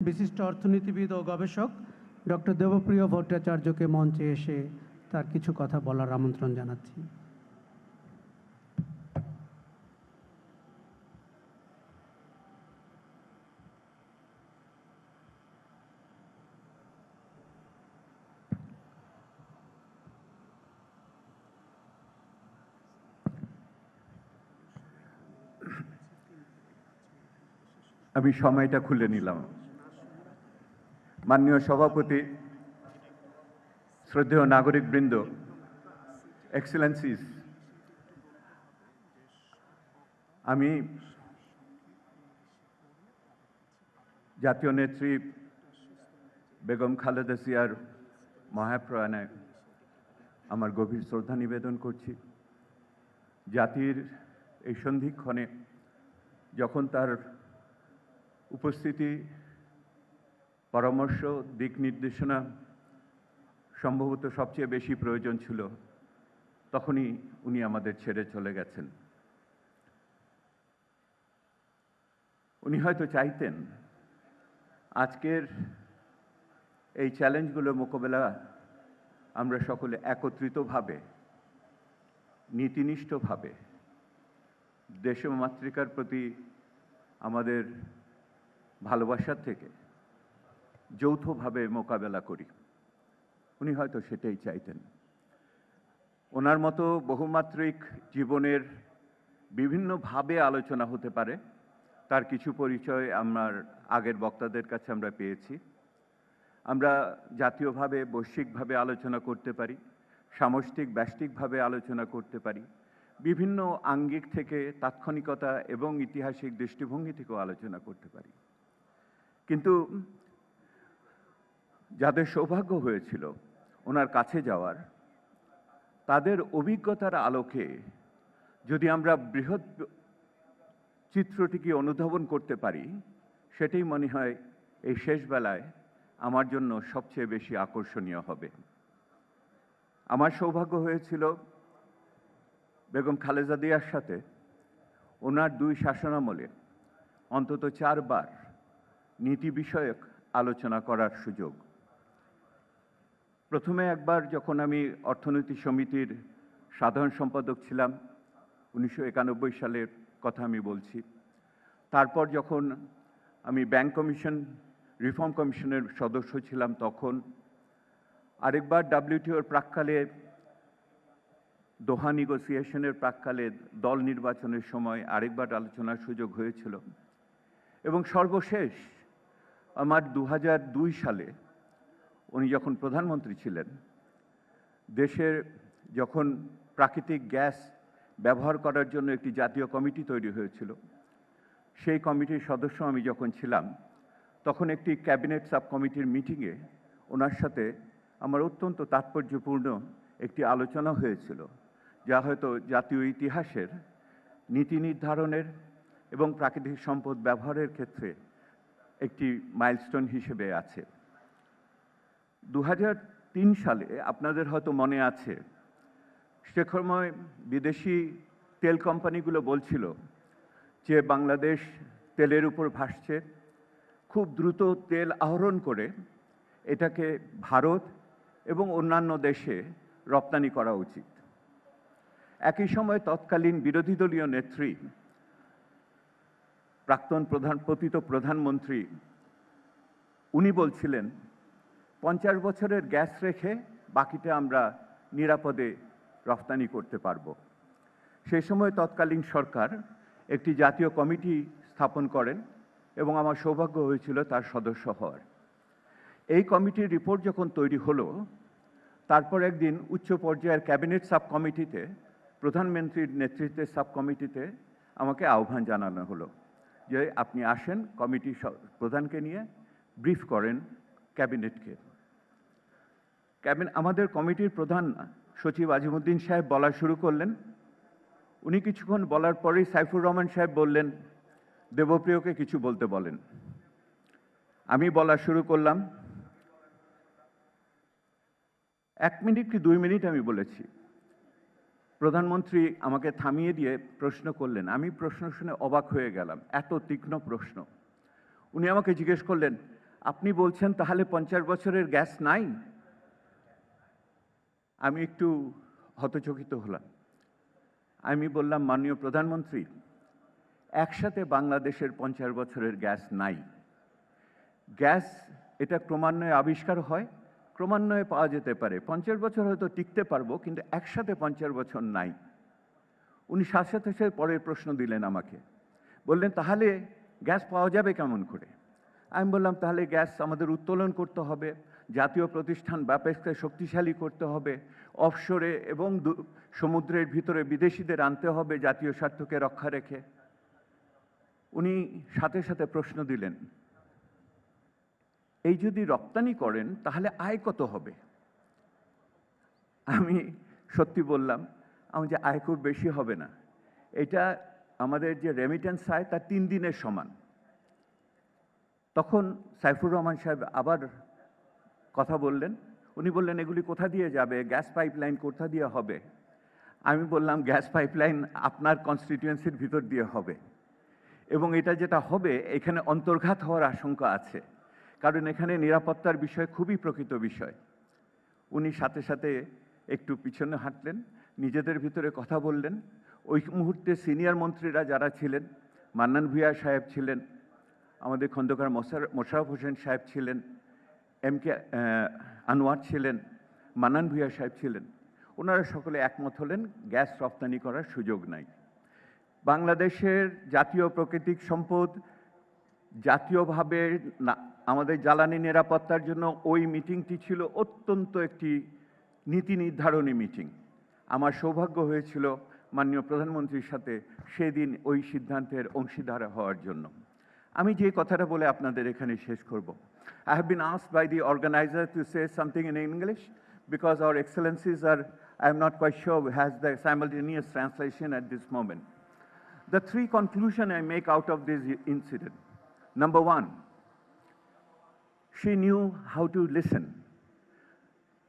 বিশিষ্ট অর্থনীতিবিদ ও গবেষক ডক্টর দেবপ্রিয় ভট্টাচার্যকে মঞ্চে এসে তার কিছু কথা বলার আমন্ত্রণ জানাচ্ছি। আমি সময়টা খুলে নিলাম। মাননীয় সভাপতি, শ্রদ্ধেয় নাগরিকবৃন্দ, এক্সেলেন্সিস, আমি জাতীয় নেত্রী বেগম খালেদা জিয়ার মহাপ্রয়াণে আমার গভীর শ্রদ্ধা নিবেদন করছি। জাতির এই সন্ধিক্ষণে যখন তার উপস্থিতি, পরামর্শ, দিক নির্দেশনা সম্ভবত সবচেয়ে বেশি প্রয়োজন ছিল, তখনই উনি আমাদের ছেড়ে চলে গেছেন। উনি হয়তো চাইতেন আজকের এই চ্যালেঞ্জগুলো মোকাবেলা আমরা সকলে একত্রিতভাবে, নীতিনিষ্ঠভাবে দেশ ও মাতৃকার প্রতি আমাদের ভালোবাসার থেকে যৌথভাবে মোকাবেলা করি। উনি হয়তো সেটাই চাইতেন। ওনার মতো বহুমাত্রিক জীবনের বিভিন্নভাবে আলোচনা হতে পারে, তার কিছু পরিচয় আমার আগের বক্তাদের কাছে আমরা পেয়েছি। আমরা জাতীয়ভাবে, বৈশ্বিকভাবে আলোচনা করতে পারি, সামষ্টিক ব্যষ্টিকভাবে আলোচনা করতে পারি, বিভিন্ন আঙ্গিক থেকে তাৎক্ষণিকতা এবং ঐতিহাসিক দৃষ্টিভঙ্গি থেকেও আলোচনা করতে পারি। কিন্তু যাদের সৌভাগ্য হয়েছিল ওনার কাছে যাওয়ার, তাদের অভিজ্ঞতার আলোকে যদি আমরা বৃহৎ চিত্রটিকে অনুধাবন করতে পারি, সেটাই মনে হয় এই শেষ বেলায় আমার জন্য সবচেয়ে বেশি আকর্ষণীয় হবে। আমার সৌভাগ্য হয়েছিল বেগম খালেদা জিয়ার সাথে ওনার 2 শাসনামলে অন্তত 4 বার নীতি বিষয়ক আলোচনা করার সুযোগ। প্রথমে একবার যখন আমি অর্থনীতি সমিতির সাধারণ সম্পাদক ছিলাম, 1991 সালের কথা আমি বলছি। তারপর যখন আমি ব্যাংক কমিশন, রিফর্ম কমিশনের সদস্য ছিলাম তখন, আরেকবার WTOর প্রাক্কালে, দোহা নেগোসিয়েশনের প্রাক্কালে দল নির্বাচনের সময় আরেকবার আলোচনার সুযোগ হয়েছিল। এবং সর্বশেষ আমার 2002 সালে উনি যখন প্রধানমন্ত্রী ছিলেন, দেশের যখন প্রাকৃতিক গ্যাস ব্যবহার করার জন্য একটি জাতীয় কমিটি তৈরি হয়েছিল, সেই কমিটির সদস্য আমি যখন ছিলাম, তখন একটি ক্যাবিনেট সাব কমিটির মিটিংয়ে ওনার সাথে আমার অত্যন্ত তাৎপর্যপূর্ণ একটি আলোচনা হয়েছিল, যা হয়তো জাতীয় ইতিহাসের নীতি নির্ধারণের এবং প্রাকৃতিক সম্পদ ব্যবহারের ক্ষেত্রে একটি মাইলস্টোন হিসেবে আছে। 2003 সালে আপনাদের হয়তো মনে আছে, সে সময় বিদেশি তেল কোম্পানিগুলো বলছিল যে বাংলাদেশ তেলের উপর ভাসছে, খুব দ্রুত তেল আহরণ করে এটাকে ভারত এবং অন্যান্য দেশে রপ্তানি করা উচিত। একই সময় তৎকালীন বিরোধী দলীয় নেত্রী, প্রাক্তন পতিত প্রধানমন্ত্রী, উনি বলছিলেন 50 বছরের গ্যাস রেখে বাকিটা আমরা নিরাপদে রপ্তানি করতে পারব। সেই সময় তৎকালীন সরকার একটি জাতীয় কমিটি স্থাপন করেন এবং আমার সৌভাগ্য হয়েছিল তার সদস্য হওয়ার। এই কমিটির রিপোর্ট যখন তৈরি হলো, তারপর একদিন উচ্চ পর্যায়ের ক্যাবিনেট সাব কমিটিতে, প্রধানমন্ত্রীর নেতৃত্বে সাব কমিটিতে আমাকে আহ্বান জানানো হলো যে আপনি আসেন, কমিটি প্রধানকে নিয়ে ব্রিফ করেন ক্যাবিনেটকে। আমাদের কমিটির প্রধান সচিব আজিমউদ্দিন সাহেব বলা শুরু করলেন। উনি কিছুক্ষণ বলার পরেই সাইফুর রহমান সাহেব বললেন, দেবপ্রিয়কে কিছু বলতে বলেন। আমি বলা শুরু করলাম। 1 মিনিট কি 2 মিনিট আমি বলেছি। প্রধানমন্ত্রী আমাকে থামিয়ে দিয়ে প্রশ্ন করলেন। আমি প্রশ্ন শুনে অবাক হয়ে গেলাম, এত তীক্ষ্ণ প্রশ্ন। উনি আমাকে জিজ্ঞেস করলেন, আপনি বলছেন তাহলে 50 বছরের গ্যাস নাই? আমি একটু হতচকিত হলাম। আমি বললাম, মাননীয় প্রধানমন্ত্রী, একসাথে বাংলাদেশের 50 বছরের গ্যাস নাই। গ্যাস এটা ক্রমান্বয়ে আবিষ্কার হয়, ক্রমান্বয়ে পাওয়া যেতে পারে। 50 বছর হয়তো টিকতে পারবো, কিন্তু একসাথে 50 বছর নাই। উনি সাথে সাথে পরের প্রশ্ন দিলেন আমাকে। বললেন, তাহলে গ্যাস পাওয়া যাবে কেমন করে? আমি বললাম, তাহলে গ্যাস আমাদের উত্তোলন করতে হবে, জাতীয় প্রতিষ্ঠান ব্যাপককে শক্তিশালী করতে হবে, অফশোরে এবং সমুদ্রের ভিতরে বিদেশিদের আনতে হবে জাতীয় স্বার্থকে রক্ষা রেখে। উনি সাথে সাথে প্রশ্ন দিলেন, এই যদি রপ্তানি করেন তাহলে আয় কত হবে? আমি সত্যি বললাম, আমি যে আয় খুব বেশি হবে না, এটা আমাদের যে রেমিটেন্স আয় তার 3 দিনের সমান। তখন সাইফুর রহমান সাহেব আবার কথা বললেন। উনি বললেন, এগুলি কোথা দিয়ে যাবে? গ্যাস পাইপলাইন কোথা দিয়ে হবে? আমি বললাম, গ্যাস পাইপলাইন আপনার কনস্টিটিউয়েন্সির ভিতর দিয়ে হবে, এবং এটা যেটা হবে এখানে অন্তর্ঘাত হওয়ার আশঙ্কা আছে, কারণ এখানে নিরাপত্তার বিষয় খুবই প্রকৃত বিষয়। উনি সাথে সাথে একটু পিছনে হাঁটলেন, নিজেদের ভিতরে কথা বললেন। ওই মুহূর্তে সিনিয়র মন্ত্রীরা যারা ছিলেন, মান্নান ভূঁইয়া সাহেব ছিলেন, আমাদের খন্দকার মোশাররফ হোসেন সাহেব ছিলেন, এম.কে. আনোয়ার ছিলেন, মান্নান ভূঁইয়া সাহেব ছিলেন, ওনারা সকলে একমত হলেন গ্যাস রপ্তানি করার সুযোগ নাই। বাংলাদেশের জাতীয় প্রাকৃতিক সম্পদ জাতীয়ভাবে আমাদের জ্বালানি নিরাপত্তার জন্য ওই মিটিংটি ছিল অত্যন্ত একটি নীতি নির্ধারণী মিটিং। আমার সৌভাগ্য হয়েছিল মাননীয় প্রধানমন্ত্রীর সাথে সেদিন ওই সিদ্ধান্তের অংশীদার হওয়ার জন্য। আমি যে কথাটা বলে আপনাদের এখানে শেষ করব। I have been asked by the organizer to say something in English because our excellencies are, I'm not quite sure, has the simultaneous translation at this moment. The 3 conclusions I make out of this incident. Number 1, she knew how to listen.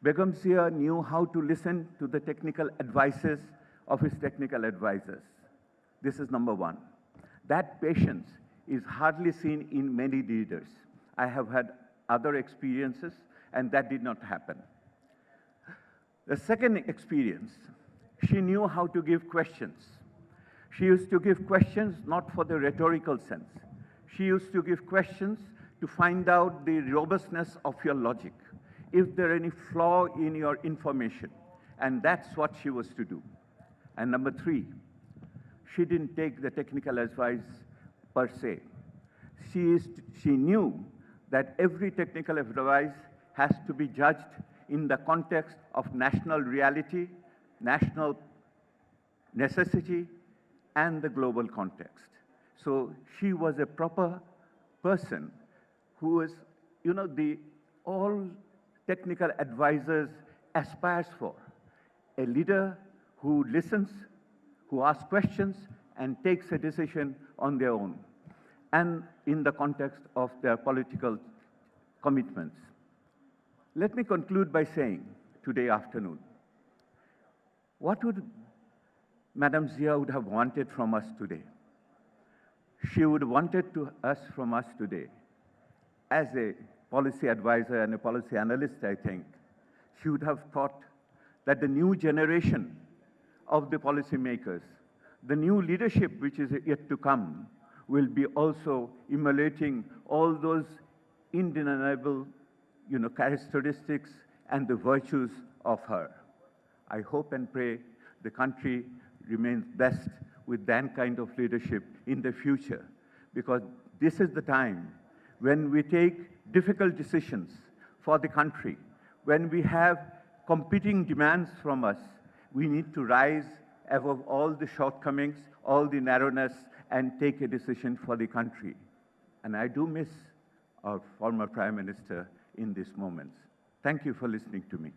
Begum Zia knew how to listen to the technical advices of his technical advisors. This is number 1. That patience is hardly seen in many leaders. I have had other experiences, and that did not happen. The second experience, she knew how to give questions. She used to give questions not for the rhetorical sense. She used to give questions to find out the robustness of your logic, if there are any flaw in your information, and that's what she was to do. And number 3, she didn't take the technical advice per se. She knew that every technical advice has to be judged in the context of national reality, national necessity, and the global context. So she was a proper person who is, all technical advisors aspires for. A leader who listens, who asks questions, and takes a decision on their own, and in the context of their political commitments. Let me conclude by saying, today afternoon, what would Madam Zia would have wanted from us today? She would have wanted from us today, as a policy advisor and a policy analyst, I think, she would have thought that the new generation of the policymakers, the new leadership which is yet to come, will be also emulating all those undeniable, characteristics and the virtues of her. I hope and pray the country remains blessed with that kind of leadership in the future, because this is the time when we take difficult decisions for the country, when we have competing demands from us. We need to rise above all the shortcomings, all the narrowness, and take a decision for the country. And I do miss our former Prime Minister in these moments. Thank you for listening to me.